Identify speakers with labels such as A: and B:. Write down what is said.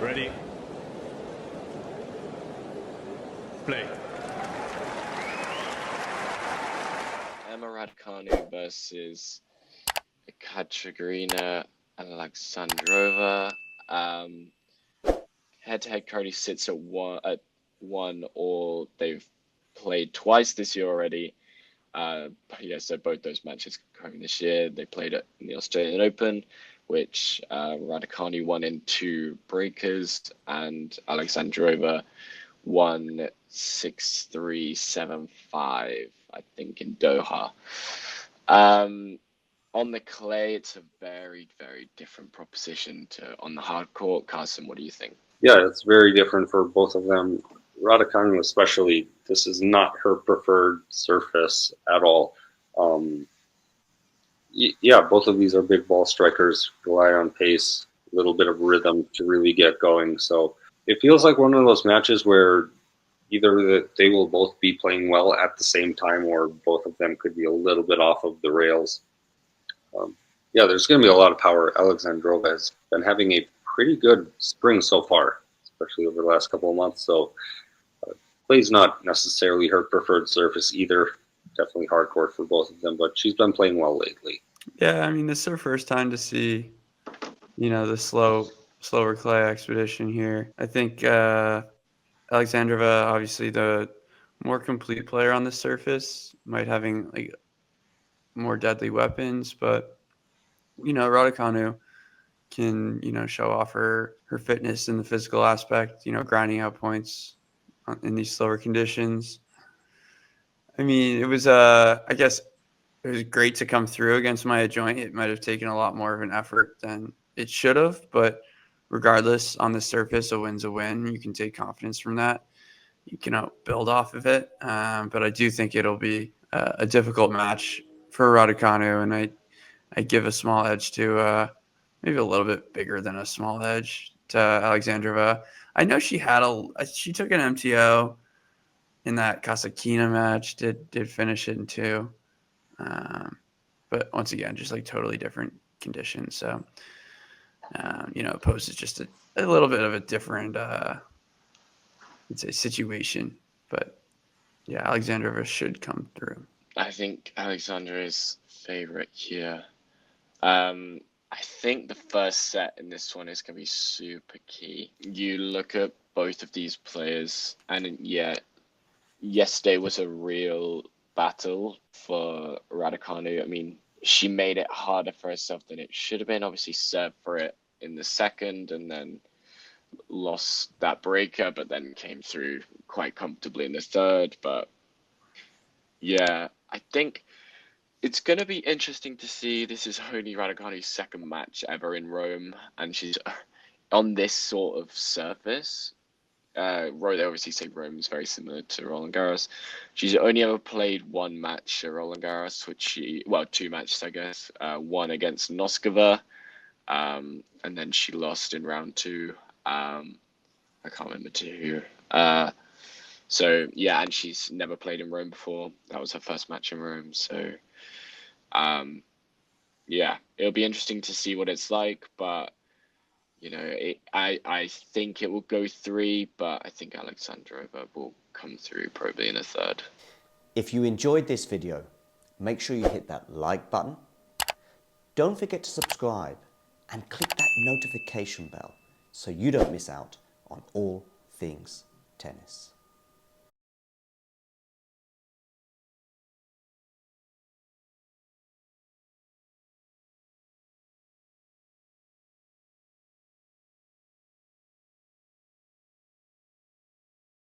A: Ready? Play.
B: Raducanu versus Ekaterina and Alexandrova. Head-to-head currently sits at one, or they've played twice this year already. So both those matches coming this year. They played it in the Australian Open, which Raducanu won in 2 breakers, and Alexandrova won 6-3, 7-5, I think, in Doha. On the clay, it's a very, very different proposition to on the hard court. Carson, what do you think?
C: Yeah, it's very different for both of them. Raducanu especially, this is not her preferred surface at all. Both of these are big ball strikers, rely on pace, a little bit of rhythm to really get going. So it feels like one of those matches where either they will both be playing well at the same time, or both of them could be a little bit off of the rails. There's going to be a lot of power. Alexandrova has been having a pretty good spring so far, especially over the last couple of months. So play's not necessarily her preferred surface either. Definitely hard court for both of them, but she's been playing well lately.
D: Yeah, I mean, this is her first time to see, the slower clay expedition here. I think Alexandrova, obviously the more complete player on the surface, might having like more deadly weapons, but Raducanu can show off her fitness in the physical aspect, grinding out points in these slower conditions. I mean, it was I guess it was great to come through against Maya Joint. It might have taken a lot more of an effort than it should have, but regardless, on the surface, a win's a win. You can take confidence from that. You can build off of it. But I do think it'll be a difficult match for Raducanu, and I give a small edge to maybe a little bit bigger than a small edge to Alexandrova. I know she took an MTO in that Kasakina match. Did finish it in 2. But once again, just like totally different conditions. So, it poses just a little bit of a different, I'd say, situation. But yeah, Alexandrova should come through.
B: I think Alexandra is favorite here. I think the first set in this one is going to be super key. You look at both of these players, and yesterday was a real battle for Raducanu. I mean, she made it harder for herself than it should have been. Obviously, served for it in the second and then lost that breaker, but then came through quite comfortably in the third. But yeah, I think it's going to be interesting to see. This is only Raducanu's second match ever in Rome, and she's on this sort of surface. They obviously say Rome is very similar to Roland Garros. She's only ever played one match at Roland Garros, 2 matches, I guess. One against Noskova, and then she lost in round 2. I can't remember to who. And she's never played in Rome before. That was her first match in Rome. So, it'll be interesting to see what it's like, but I think it will go 3, but I think Alexandrova will come through probably in a third.
E: If you enjoyed this video, make sure you hit that like button. Don't forget to subscribe and click that notification bell so you don't miss out on all things tennis.